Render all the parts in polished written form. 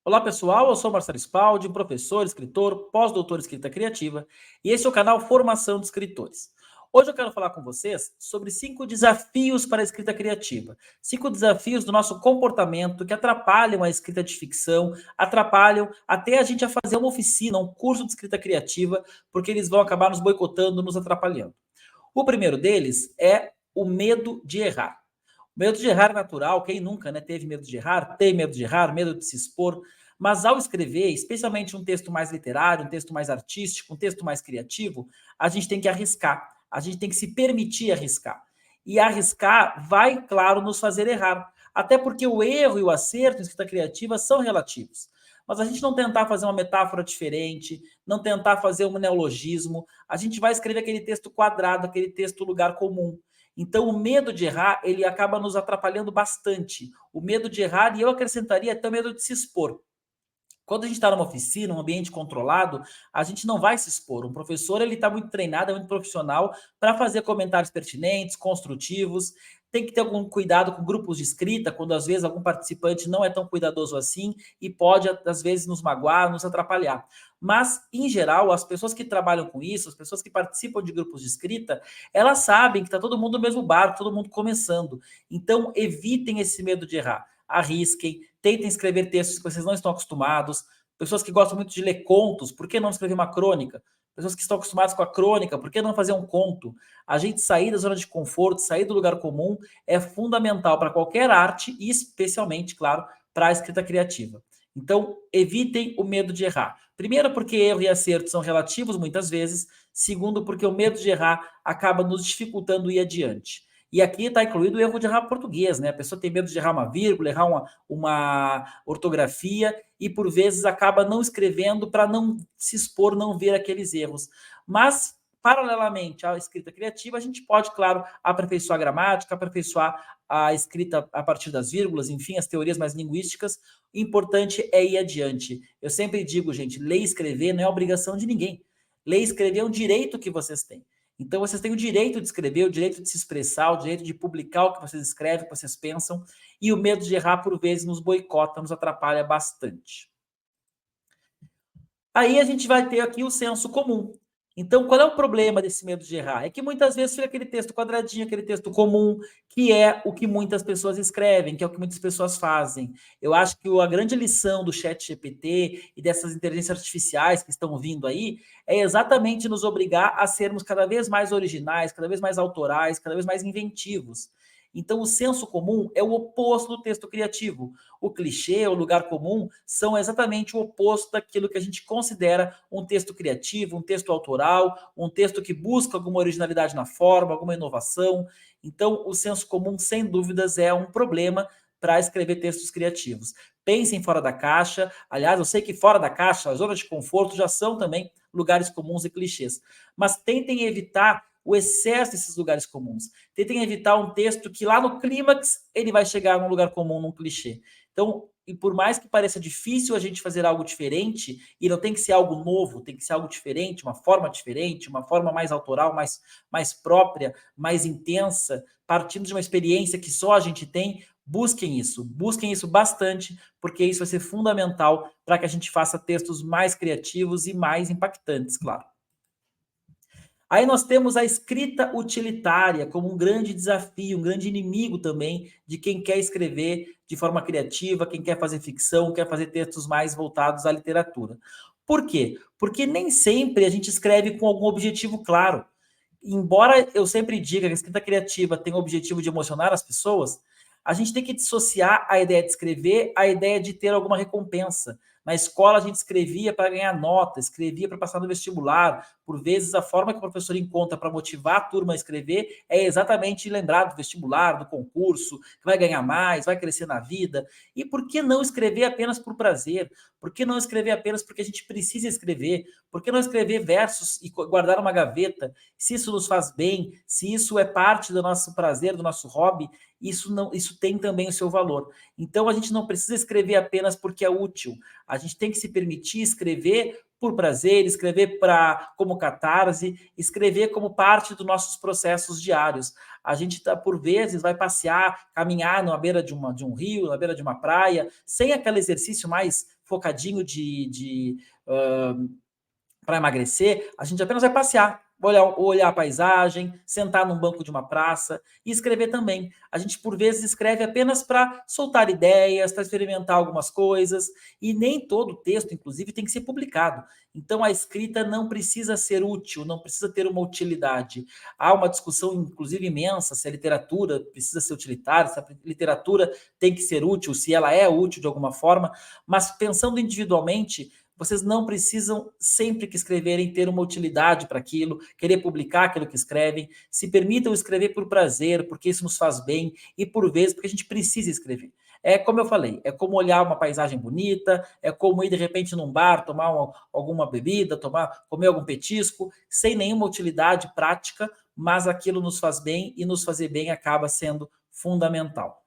Olá pessoal, eu sou Marcelo Spaldi, professor, escritor, pós-doutor em escrita criativa, e esse é o canal Formação de Escritores. Hoje eu quero falar com vocês sobre 5 desafios para a escrita criativa. 5 desafios do nosso comportamento que atrapalham a escrita de ficção, atrapalham até a gente a fazer uma oficina, um curso de escrita criativa, porque eles vão acabar nos boicotando, nos atrapalhando. O primeiro deles é o medo de errar. O medo de errar é natural, quem nunca, né, teve medo de errar, tem medo de errar, medo de se expor, mas ao escrever, especialmente um texto mais literário, um texto mais artístico, um texto mais criativo, a gente tem que arriscar, a gente tem que se permitir arriscar. E arriscar vai, claro, nos fazer errar, até porque o erro e o acerto em escrita criativa são relativos. Mas a gente não tentar fazer uma metáfora diferente, não tentar fazer um neologismo, a gente vai escrever aquele texto quadrado, aquele texto lugar comum. Então, o medo de errar, ele acaba nos atrapalhando bastante. O medo de errar, e eu acrescentaria até o medo de se expor. Quando a gente está numa oficina, um ambiente controlado, a gente não vai se expor. Um professor, ele está muito treinado, é muito profissional para fazer comentários pertinentes, construtivos. Tem que ter algum cuidado com grupos de escrita, quando às vezes algum participante não é tão cuidadoso assim e pode, às vezes, nos magoar, nos atrapalhar. Mas, em geral, as pessoas que trabalham com isso, as pessoas que participam de grupos de escrita, elas sabem que está todo mundo no mesmo barco, todo mundo começando. Então, evitem esse medo de errar. Arrisquem, tentem escrever textos que vocês não estão acostumados. Pessoas que gostam muito de ler contos, por que não escrever uma crônica? Pessoas que estão acostumadas com a crônica, por que não fazer um conto? A gente sair da zona de conforto, sair do lugar comum, é fundamental para qualquer arte e especialmente, claro, para a escrita criativa. Então, evitem o medo de errar. Primeiro, porque erro e acerto são relativos muitas vezes. Segundo, porque o medo de errar acaba nos dificultando ir adiante. E aqui está incluído o erro de errar português, né? A pessoa tem medo de errar uma vírgula, errar uma ortografia e por vezes acaba não escrevendo para não se expor, não ver aqueles erros. Mas, paralelamente à escrita criativa, a gente pode, claro, aperfeiçoar a gramática, aperfeiçoar a escrita a partir das vírgulas, enfim, as teorias mais linguísticas. O importante é ir adiante. Eu sempre digo, gente, ler e escrever não é obrigação de ninguém. Ler e escrever é um direito que vocês têm. Então, vocês têm o direito de escrever, o direito de se expressar, o direito de publicar o que vocês escrevem, o que vocês pensam, e o medo de errar, por vezes, nos boicota, nos atrapalha bastante. Aí a gente vai ter aqui o senso comum. Então, qual é o problema desse medo de errar? É que muitas vezes fica aquele texto quadradinho, aquele texto comum, que é o que muitas pessoas escrevem, que é o que muitas pessoas fazem. Eu acho que a grande lição do ChatGPT e dessas inteligências artificiais que estão vindo aí é exatamente nos obrigar a sermos cada vez mais originais, cada vez mais autorais, cada vez mais inventivos. Então, o senso comum é o oposto do texto criativo. O clichê, o lugar comum, são exatamente o oposto daquilo que a gente considera um texto criativo, um texto autoral, um texto que busca alguma originalidade na forma, alguma inovação. Então, o senso comum, sem dúvidas, é um problema para escrever textos criativos. Pensem fora da caixa. Aliás, eu sei que fora da caixa, as zonas de conforto já são também lugares comuns e clichês. Mas tentem evitar o excesso desses lugares comuns. Tentem evitar um texto que lá no clímax ele vai chegar num lugar comum, num clichê. Então, e por mais que pareça difícil a gente fazer algo diferente, e não tem que ser algo novo, tem que ser algo diferente, uma forma mais autoral, mais própria, mais intensa, partindo de uma experiência que só a gente tem, busquem isso bastante, porque isso vai ser fundamental para que a gente faça textos mais criativos e mais impactantes, claro. Aí nós temos a escrita utilitária como um grande desafio, um grande inimigo também de quem quer escrever de forma criativa, quem quer fazer ficção, quer fazer textos mais voltados à literatura. Por quê? Porque nem sempre a gente escreve com algum objetivo claro. Embora eu sempre diga que a escrita criativa tem o objetivo de emocionar as pessoas, a gente tem que dissociar a ideia de escrever à ideia de ter alguma recompensa. Na escola a gente escrevia para ganhar nota, escrevia para passar no vestibular. Por vezes a forma que o professor encontra para motivar a turma a escrever é exatamente lembrar do vestibular, do concurso, que vai ganhar mais, vai crescer na vida. E por que não escrever apenas por prazer? Por que não escrever apenas porque a gente precisa escrever? Por que não escrever versos e guardar uma gaveta? Se isso nos faz bem, se isso é parte do nosso prazer, do nosso hobby, isso tem também o seu valor. Então a gente não precisa escrever apenas porque é útil. A gente tem que se permitir escrever por prazer, escrever como catarse, escrever como parte dos nossos processos diários. A gente, por vezes, vai passear, caminhar na beira de um rio, na beira de uma praia, sem aquele exercício mais focadinho para emagrecer, a gente apenas vai passear, olhar a paisagem, sentar num banco de uma praça e escrever também. A gente, por vezes, escreve apenas para soltar ideias, para experimentar algumas coisas, e nem todo texto, inclusive, tem que ser publicado. Então, a escrita não precisa ser útil, não precisa ter uma utilidade. Há uma discussão, inclusive, imensa, se a literatura precisa ser utilitária, se a literatura tem que ser útil, se ela é útil de alguma forma, mas pensando individualmente, vocês não precisam, sempre que escreverem, ter uma utilidade para aquilo, querer publicar aquilo que escrevem. Se permitam escrever por prazer, porque isso nos faz bem, e por vezes porque a gente precisa escrever. É como eu falei, é como olhar uma paisagem bonita, é como ir de repente num bar, tomar alguma bebida, comer algum petisco, sem nenhuma utilidade prática, mas aquilo nos faz bem e nos fazer bem acaba sendo fundamental.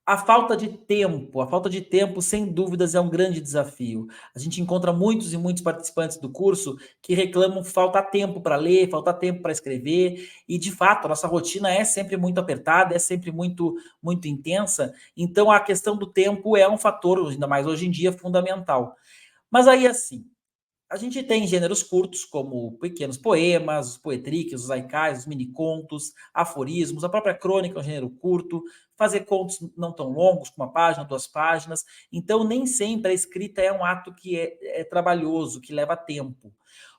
A falta de tempo, sem dúvidas, é um grande desafio. A gente encontra muitos e muitos participantes do curso que reclamam falta tempo para ler, falta tempo para escrever, e de fato, a nossa rotina é sempre muito apertada, é sempre muito intensa, então a questão do tempo é um fator, ainda mais hoje em dia, fundamental. Mas aí, assim, a gente tem gêneros curtos, como pequenos poemas, os poetriques, os haikais, os minicontos, aforismos, a própria crônica é um gênero curto, fazer contos não tão longos, com uma página, 2 páginas. Então, nem sempre a escrita é um ato que é trabalhoso, que leva tempo.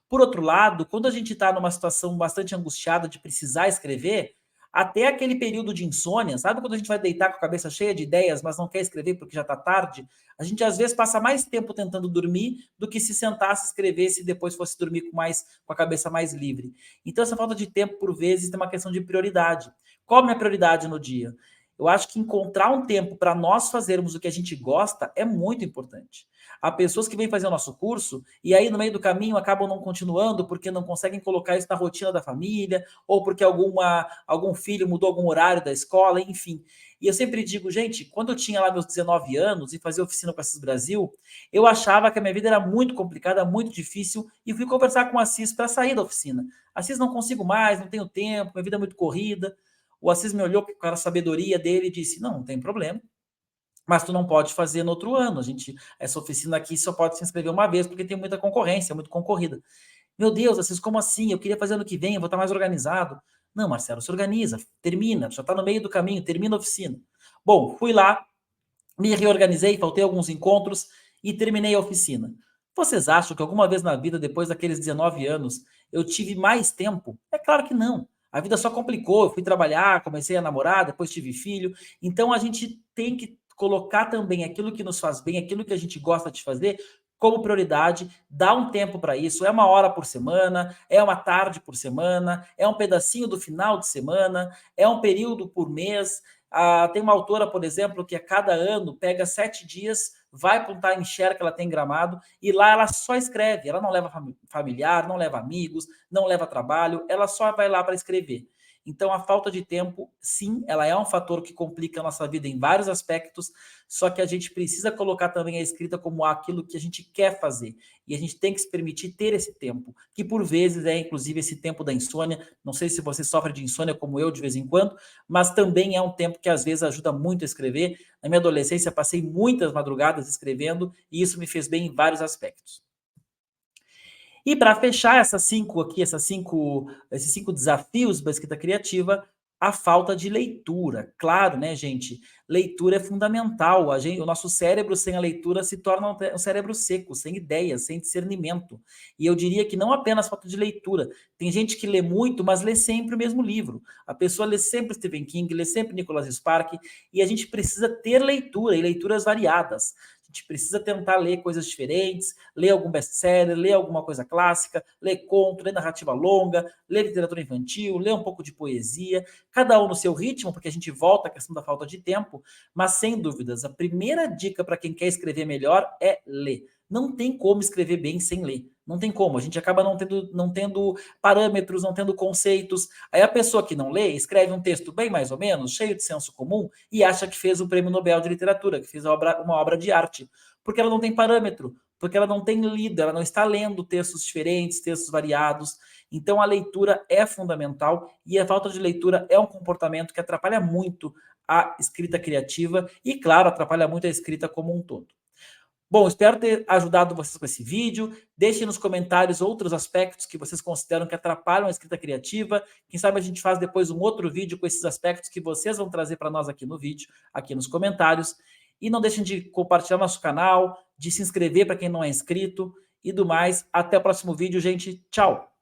Por outro lado, quando a gente está numa situação bastante angustiada de precisar escrever, até aquele período de insônia, sabe quando a gente vai deitar com a cabeça cheia de ideias, mas não quer escrever porque já está tarde? A gente às vezes passa mais tempo tentando dormir do que se sentasse, escrevesse e depois fosse dormir com a cabeça mais livre. Então essa falta de tempo, por vezes, tem uma questão de prioridade. Qual a minha prioridade no dia? Eu acho que encontrar um tempo para nós fazermos o que a gente gosta é muito importante. Há pessoas que vêm fazer o nosso curso e aí no meio do caminho acabam não continuando porque não conseguem colocar isso na rotina da família ou porque algum filho mudou algum horário da escola, enfim. E eu sempre digo, gente, quando eu tinha lá meus 19 anos e fazia oficina com a Assis Brasil, eu achava que a minha vida era muito complicada, muito difícil, e fui conversar com o Assis para sair da oficina. Assis, não consigo mais, não tenho tempo, minha vida é muito corrida. O Assis me olhou com a sabedoria dele e disse, não tem problema, mas tu não pode fazer no outro ano. Essa oficina aqui só pode se inscrever uma vez, porque tem muita concorrência, é muito concorrida. Meu Deus, Assis, como assim? Eu queria fazer ano que vem, eu vou estar mais organizado. Não, Marcelo, se organiza, termina, já está no meio do caminho, termina a oficina. Bom, fui lá, me reorganizei, faltei alguns encontros e terminei a oficina. Vocês acham que alguma vez na vida, depois daqueles 19 anos, eu tive mais tempo? É claro que não. A vida só complicou, eu fui trabalhar, comecei a namorar, depois tive filho. Então a gente tem que colocar também aquilo que nos faz bem, aquilo que a gente gosta de fazer, como prioridade, dar um tempo para isso. É 1 hora por semana, é uma tarde por semana, é um pedacinho do final de semana, é um período por mês. Tem uma autora, por exemplo, que a cada ano pega 7 dias, vai para um timeshare que ela tem em Gramado, e lá ela só escreve, ela não leva familiar, não leva amigos, não leva trabalho, ela só vai lá para escrever. Então, a falta de tempo, sim, ela é um fator que complica a nossa vida em vários aspectos, só que a gente precisa colocar também a escrita como aquilo que a gente quer fazer. E a gente tem que se permitir ter esse tempo, que por vezes é inclusive esse tempo da insônia. Não sei se você sofre de insônia como eu de vez em quando, mas também é um tempo que às vezes ajuda muito a escrever. Na minha adolescência, passei muitas madrugadas escrevendo e isso me fez bem em vários aspectos. E para fechar esses 5 desafios da escrita criativa, a falta de leitura. Claro, né, gente? Leitura é fundamental. O nosso cérebro sem a leitura se torna um cérebro seco, sem ideias, sem discernimento. E eu diria que não apenas falta de leitura. Tem gente que lê muito, mas lê sempre o mesmo livro. A pessoa lê sempre Stephen King, lê sempre Nicholas Spark, e a gente precisa ter leitura, e leituras variadas. A gente precisa tentar ler coisas diferentes, ler algum best-seller, ler alguma coisa clássica, ler conto, ler narrativa longa, ler literatura infantil, ler um pouco de poesia, cada um no seu ritmo, porque a gente volta à questão da falta de tempo, mas sem dúvidas, a primeira dica para quem quer escrever melhor é ler. Não tem como escrever bem sem ler. Não tem como, a gente acaba não tendo parâmetros, não tendo conceitos. Aí a pessoa que não lê, escreve um texto bem mais ou menos, cheio de senso comum, e acha que fez o Prêmio Nobel de Literatura, que fez uma obra de arte, porque ela não tem parâmetro, porque ela não tem lido, ela não está lendo textos diferentes, textos variados. Então a leitura é fundamental e a falta de leitura é um comportamento que atrapalha muito a escrita criativa e, claro, atrapalha muito a escrita como um todo. Bom, espero ter ajudado vocês com esse vídeo. Deixem nos comentários outros aspectos que vocês consideram que atrapalham a escrita criativa. Quem sabe a gente faz depois um outro vídeo com esses aspectos que vocês vão trazer para nós aqui no vídeo, aqui nos comentários. E não deixem de compartilhar nosso canal, de se inscrever para quem não é inscrito e do mais. Até o próximo vídeo, gente. Tchau!